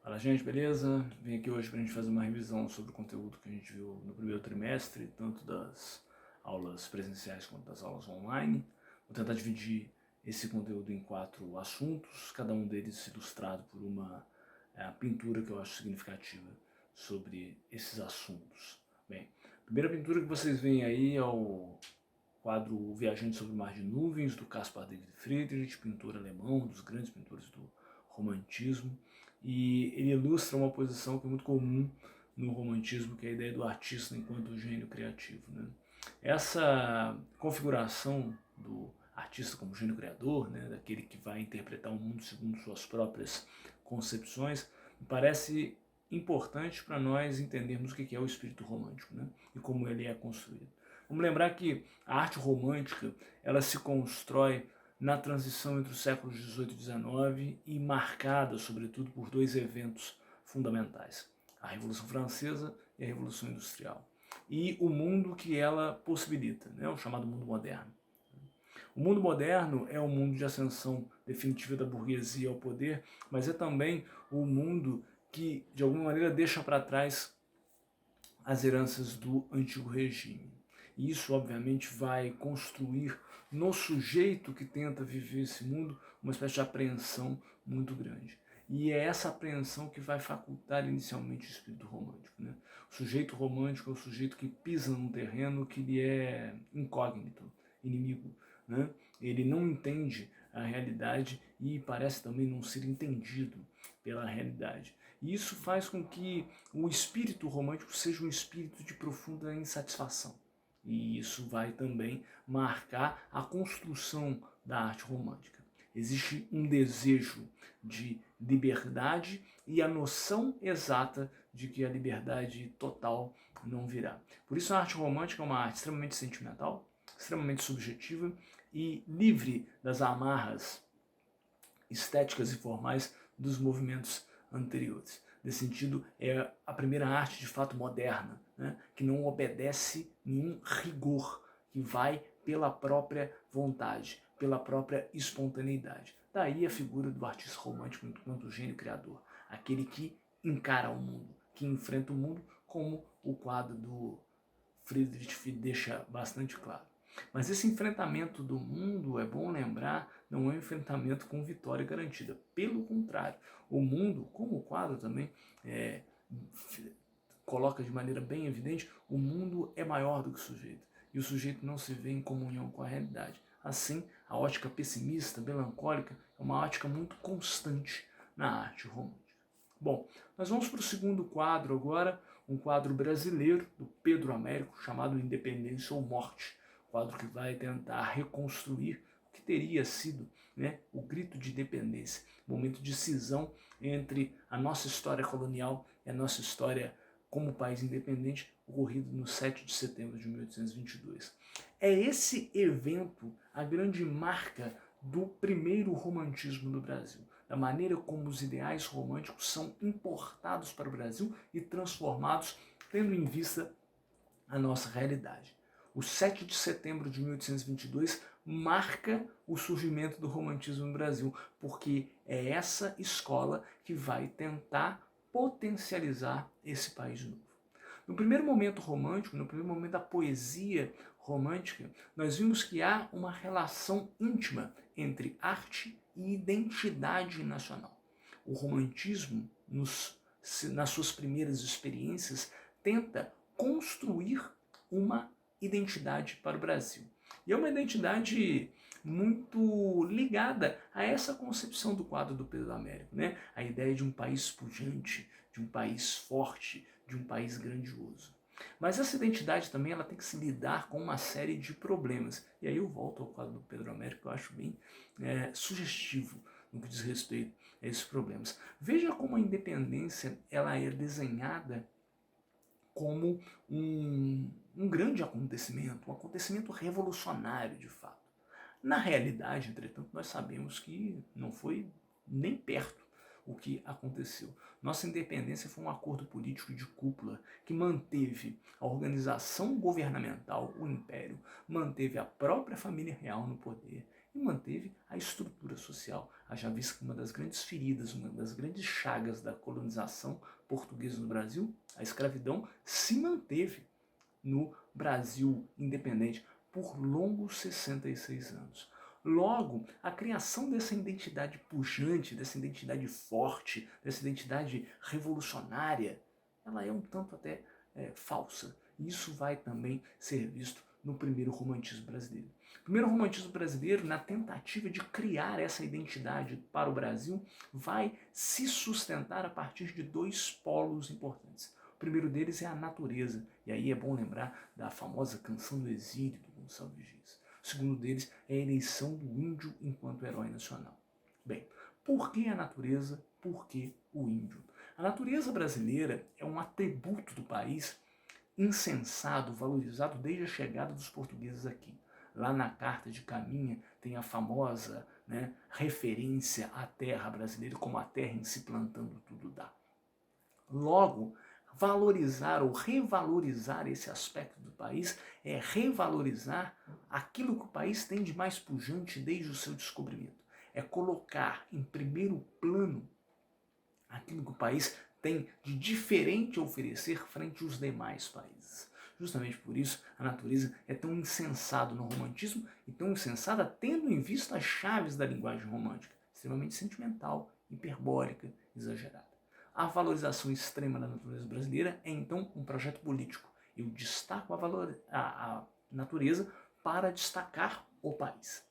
Fala, gente, beleza? Vim aqui hoje para a gente fazer uma revisão sobre o conteúdo que a gente viu no primeiro trimestre, tanto das aulas presenciais quanto das aulas online. Vou tentar dividir esse conteúdo em 4 assuntos, cada um deles ilustrado por uma pintura que eu acho significativa sobre esses assuntos. Bem, a primeira pintura que vocês veem aí é o quadro O Viajante sobre o Mar de Nuvens, do Caspar David Friedrich, pintor alemão, um dos grandes pintores do romantismo, e ele ilustra uma posição que é muito comum no romantismo, que é a ideia do artista enquanto gênio criativo, né? Essa configuração do artista como gênio criador, né, daquele que vai interpretar o mundo segundo suas próprias concepções, me parece importante para nós entendermos o que é o espírito romântico, né, e como ele é construído. Vamos lembrar que a arte romântica ela se constrói na transição entre os séculos XVIII e XIX e marcada, sobretudo, por 2 eventos fundamentais: a Revolução Francesa e a Revolução Industrial, e o mundo que ela possibilita, né, o chamado mundo moderno. O mundo moderno é o mundo de ascensão definitiva da burguesia ao poder, mas é também o mundo que, de alguma maneira, deixa para trás as heranças do antigo regime. E isso, obviamente, vai construir no sujeito que tenta viver esse mundo uma espécie de apreensão muito grande. E é essa apreensão que vai facultar inicialmente o espírito romântico, né? O sujeito romântico é o sujeito que pisa num terreno que lhe é incógnito, inimigo, né? Ele não entende a realidade e parece também não ser entendido pela realidade. E isso faz com que o espírito romântico seja um espírito de profunda insatisfação. E isso vai também marcar a construção da arte romântica. Existe um desejo de liberdade e a noção exata de que a liberdade total não virá. Por isso a arte romântica é uma arte extremamente sentimental, extremamente subjetiva e livre das amarras estéticas e formais dos movimentos anteriores. Nesse sentido, é a primeira arte de fato moderna, né, que não obedece nenhum rigor, que vai pela própria vontade, pela própria espontaneidade. Daí a figura do artista romântico enquanto gênio criador, aquele que encara o mundo, que enfrenta o mundo, como o quadro do Friedrich deixa bastante claro. Mas esse enfrentamento do mundo, é bom lembrar, não é um enfrentamento com vitória garantida. Pelo contrário, o mundo, como o quadro também coloca de maneira bem evidente, o mundo é maior do que o sujeito. E o sujeito não se vê em comunhão com a realidade. Assim, a ótica pessimista, melancólica, é uma ótica muito constante na arte romântica. Bom, nós vamos para o segundo quadro agora, um quadro brasileiro do Pedro Américo, chamado Independência ou Morte. Quadro que vai tentar reconstruir o que teria sido, né, o grito de independência, momento de cisão entre a nossa história colonial e a nossa história como país independente, ocorrido no 7 de setembro de 1822. É esse evento a grande marca do primeiro romantismo no Brasil, da maneira como os ideais românticos são importados para o Brasil e transformados tendo em vista a nossa realidade. O 7 de setembro de 1822 marca o surgimento do romantismo no Brasil, porque é essa escola que vai tentar potencializar esse país novo. No primeiro momento romântico, no primeiro momento da poesia romântica, nós vimos que há uma relação íntima entre arte e identidade nacional. O romantismo, nas suas primeiras experiências, tenta construir uma identidade para o Brasil. E é uma identidade muito ligada a essa concepção do quadro do Pedro Américo, né? A ideia de um país pujante, de um país forte, de um país grandioso. Mas essa identidade também ela tem que se lidar com uma série de problemas. E aí eu volto ao quadro do Pedro Américo, que eu acho bem sugestivo no que diz respeito a esses problemas. Veja como a independência ela é desenhada como um grande acontecimento, um acontecimento revolucionário de fato. Na realidade, entretanto, nós sabemos que não foi nem perto o que aconteceu. Nossa independência foi um acordo político de cúpula que manteve a organização governamental, o império, manteve a própria família real no poder e manteve a estrutura social. Haja visto que uma das grandes feridas, uma das grandes chagas da colonização portuguesa no Brasil, a escravidão, se manteve no Brasil independente por longos 66 anos. Logo, a criação dessa identidade pujante, dessa identidade forte, dessa identidade revolucionária, ela é um tanto até falsa. Isso vai também ser visto no primeiro romantismo brasileiro. O primeiro romantismo brasileiro, na tentativa de criar essa identidade para o Brasil, vai se sustentar a partir de dois polos importantes. O primeiro deles é a natureza, e aí é bom lembrar da famosa Canção do Exílio, do Gonçalves Dias. O segundo deles é a eleição do índio enquanto herói nacional. Bem, por que a natureza? Por que o índio? A natureza brasileira é um atributo do país incensado, valorizado desde a chegada dos portugueses aqui. Lá na Carta de Caminha tem a famosa referência à terra brasileira como a terra em si plantando tudo dá. Logo, valorizar ou revalorizar esse aspecto do país é revalorizar aquilo que o país tem de mais pujante desde o seu descobrimento. É colocar em primeiro plano aquilo que o país tem de diferente a oferecer frente aos demais países. Justamente por isso, a natureza é tão insensada no romantismo e tão insensada tendo em vista as chaves da linguagem romântica, extremamente sentimental, hiperbólica, exagerada. A valorização extrema da natureza brasileira é então um projeto político. Eu destaco a natureza para destacar o país.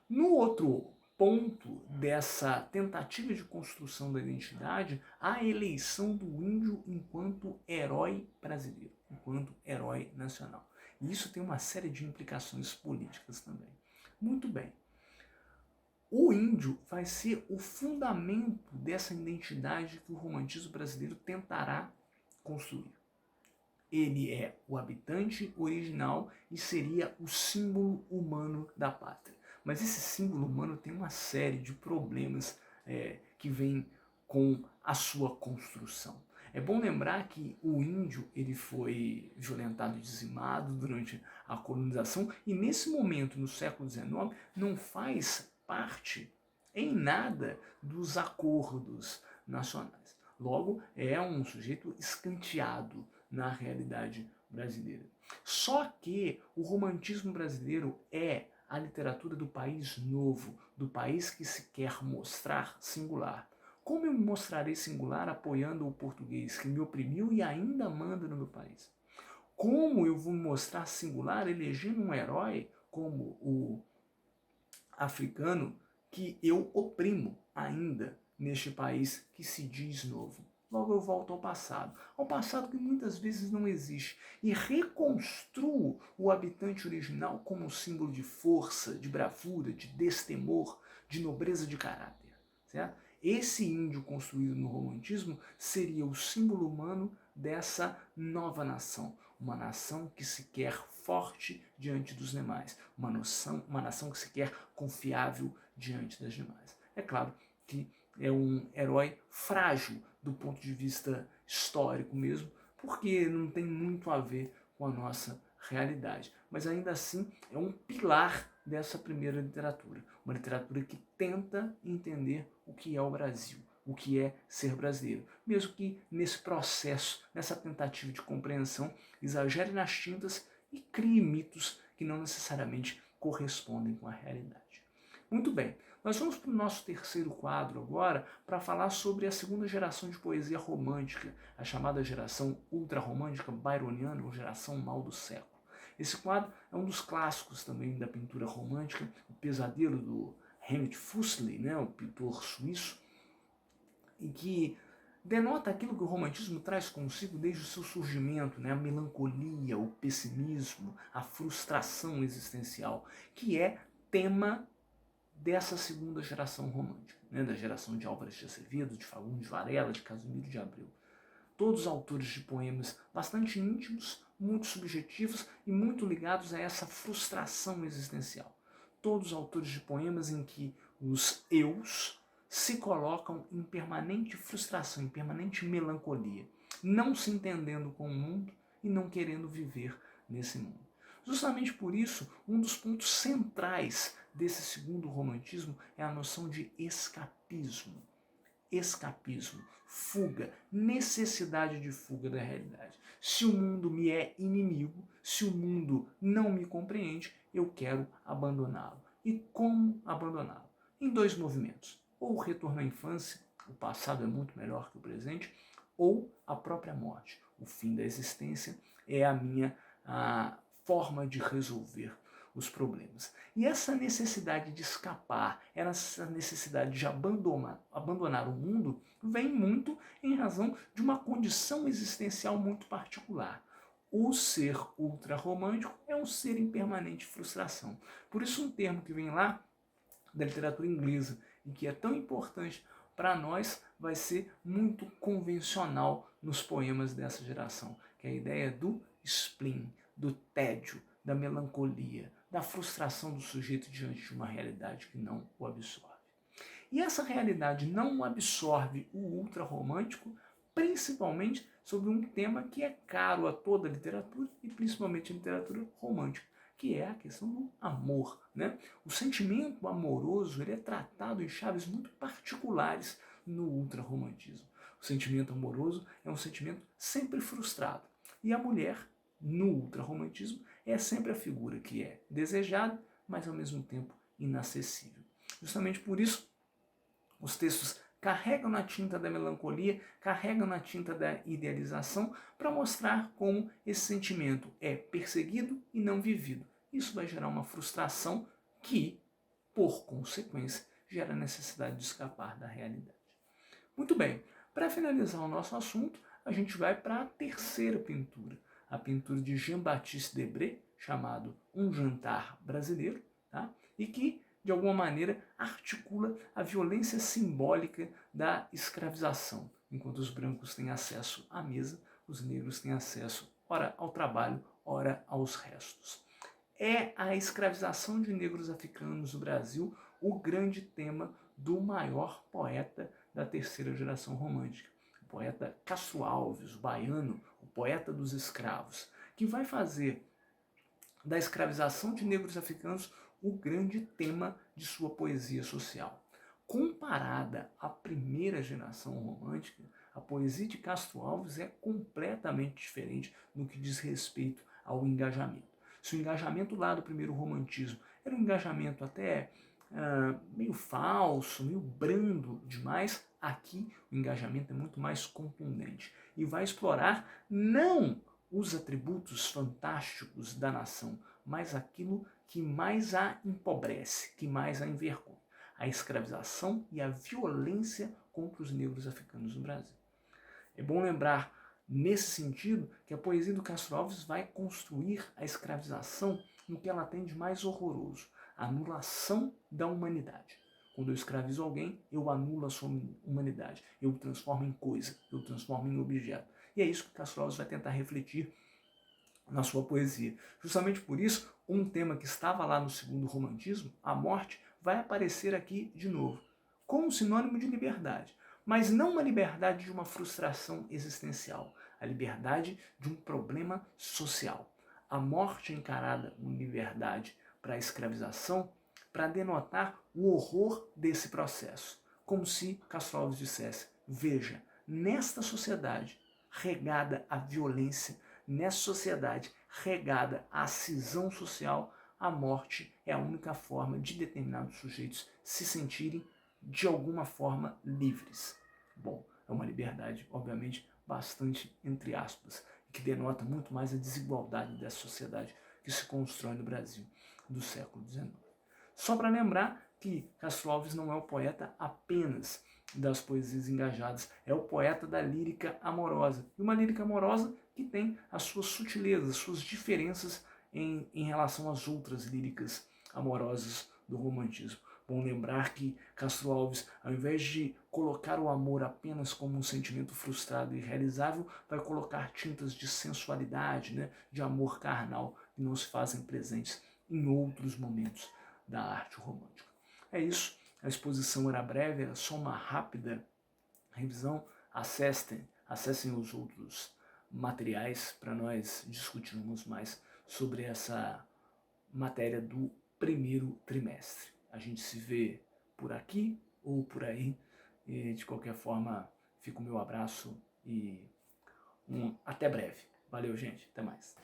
No outro ponto dessa tentativa de construção da identidade, a eleição do índio enquanto herói brasileiro, enquanto herói nacional. E isso tem uma série de implicações políticas também. Muito bem. O índio vai ser o fundamento dessa identidade que o romantismo brasileiro tentará construir. Ele é o habitante original e seria o símbolo humano da pátria. Mas esse símbolo humano tem uma série de problemas que vêm com a sua construção. É bom lembrar que o índio ele foi violentado e dizimado durante a colonização e nesse momento, no século XIX, não faz parte em nada dos acordos nacionais. Logo, é um sujeito escanteado na realidade brasileira. Só que o romantismo brasileiro é a literatura do país novo, do país que se quer mostrar singular. Como eu me mostrarei singular apoiando o português que me oprimiu e ainda manda no meu país? Como eu vou me mostrar singular elegendo um herói como o africano que eu oprimo ainda neste país que se diz novo? Logo eu volto ao passado que muitas vezes não existe, e reconstruo o habitante original como um símbolo de força, de bravura, de destemor, de nobreza de caráter. Certo? Esse índio construído no romantismo seria o símbolo humano dessa nova nação, uma nação que se quer forte diante dos demais, uma nação que se quer confiável diante das demais. É claro que é um herói frágil do ponto de vista histórico mesmo, porque não tem muito a ver com a nossa realidade. Mas ainda assim é um pilar dessa primeira literatura. Uma literatura que tenta entender o que é o Brasil, o que é ser brasileiro. Mesmo que nesse processo, nessa tentativa de compreensão, exagere nas tintas e crie mitos que não necessariamente correspondem com a realidade. Muito bem, nós vamos para o nosso terceiro quadro agora para falar sobre a segunda geração de poesia romântica, a chamada geração ultrarromântica byroniana, ou geração mal do século. Esse quadro é um dos clássicos também da pintura romântica, o Pesadelo do Heinrich Fuseli, o pintor suíço, em que denota aquilo que o romantismo traz consigo desde o seu surgimento, a melancolia, o pessimismo, a frustração existencial, que é tema dessa segunda geração romântica, da geração de Álvares de Azevedo, de Fagundes Varela, de Casimiro de Abreu. Todos autores de poemas bastante íntimos, muito subjetivos e muito ligados a essa frustração existencial. Todos autores de poemas em que os eus se colocam em permanente frustração, em permanente melancolia, não se entendendo com o mundo e não querendo viver nesse mundo. Justamente por isso, um dos pontos centrais desse segundo romantismo é a noção de escapismo. Escapismo, fuga, necessidade de fuga da realidade. Se o mundo me é inimigo, se o mundo não me compreende, eu quero abandoná-lo. E como abandoná-lo? Em dois movimentos. Ou o retorno à infância, o passado é muito melhor que o presente, ou a própria morte. O fim da existência é a minha forma de resolver os problemas. E essa necessidade de escapar, essa necessidade de abandonar o mundo, vem muito em razão de uma condição existencial muito particular. O ser ultrarromântico é um ser em permanente frustração. Por isso um termo que vem lá da literatura inglesa e que é tão importante para nós vai ser muito convencional nos poemas dessa geração, que é a ideia do spleen, do tédio, da melancolia, da frustração do sujeito diante de uma realidade que não o absorve. E essa realidade não absorve o ultrarromântico, principalmente sobre um tema que é caro a toda a literatura e principalmente a literatura romântica, que é a questão do amor, né? O sentimento amoroso ele é tratado em chaves muito particulares no ultrarromantismo. O sentimento amoroso é um sentimento sempre frustrado. E a mulher, no ultrarromantismo, é sempre a figura que é desejada, mas ao mesmo tempo inacessível. Justamente por isso, os textos carregam na tinta da melancolia, carregam na tinta da idealização para mostrar como esse sentimento é perseguido e não vivido. Isso vai gerar uma frustração que, por consequência, gera a necessidade de escapar da realidade. Muito bem, para finalizar o nosso assunto, a gente vai para a terceira pintura, a pintura de Jean-Baptiste Debré, chamado Um Jantar Brasileiro, tá? E que, de alguma maneira, articula a violência simbólica da escravização. Enquanto os brancos têm acesso à mesa, os negros têm acesso, ora ao trabalho, ora aos restos. É a escravização de negros africanos no Brasil o grande tema do maior poeta da terceira geração romântica, o poeta Castro Alves, o baiano, o poeta dos escravos, que vai fazer da escravização de negros africanos o grande tema de sua poesia social. Comparada à primeira geração romântica, a poesia de Castro Alves é completamente diferente no que diz respeito ao engajamento. Se o engajamento lá do primeiro romantismo era um engajamento até meio falso, meio brando demais, aqui o engajamento é muito mais contundente e vai explorar não os atributos fantásticos da nação, mas aquilo que mais a empobrece, que mais a envergonha, a escravização e a violência contra os negros africanos no Brasil. É bom lembrar, nesse sentido, que a poesia do Castro Alves vai construir a escravização no que ela tem de mais horroroso, a anulação da humanidade. Quando eu escravizo alguém, eu anulo a sua humanidade, eu o transformo em coisa, eu o transformo em objeto. E é isso que Castro Alves vai tentar refletir na sua poesia. Justamente por isso, um tema que estava lá no segundo romantismo, a morte, vai aparecer aqui de novo, como sinônimo de liberdade. Mas não uma liberdade de uma frustração existencial, a liberdade de um problema social. A morte é encarada como liberdade para a escravização, para denotar o horror desse processo. Como se Castro Alves dissesse, veja, nesta sociedade regada à violência, nessa sociedade regada à cisão social, a morte é a única forma de determinados sujeitos se sentirem de alguma forma livres. Bom, é uma liberdade, obviamente, bastante entre aspas, que denota muito mais a desigualdade dessa sociedade que se constrói no Brasil do século XIX. Só para lembrar que Castro Alves não é o poeta apenas das poesias engajadas, é o poeta da lírica amorosa. E uma lírica amorosa que tem as suas sutilezas, as suas diferenças em relação às outras líricas amorosas do romantismo. Bom lembrar que Castro Alves, ao invés de colocar o amor apenas como um sentimento frustrado e irrealizável, vai colocar tintas de sensualidade, né, de amor carnal, que não se fazem presentes em outros momentos da arte romântica. É isso, a exposição era breve, era só uma rápida revisão. Acessem os outros materiais para nós discutirmos mais sobre essa matéria do primeiro trimestre. A gente se vê por aqui ou por aí, e de qualquer forma, fica o meu abraço e até breve. Valeu, gente, até mais.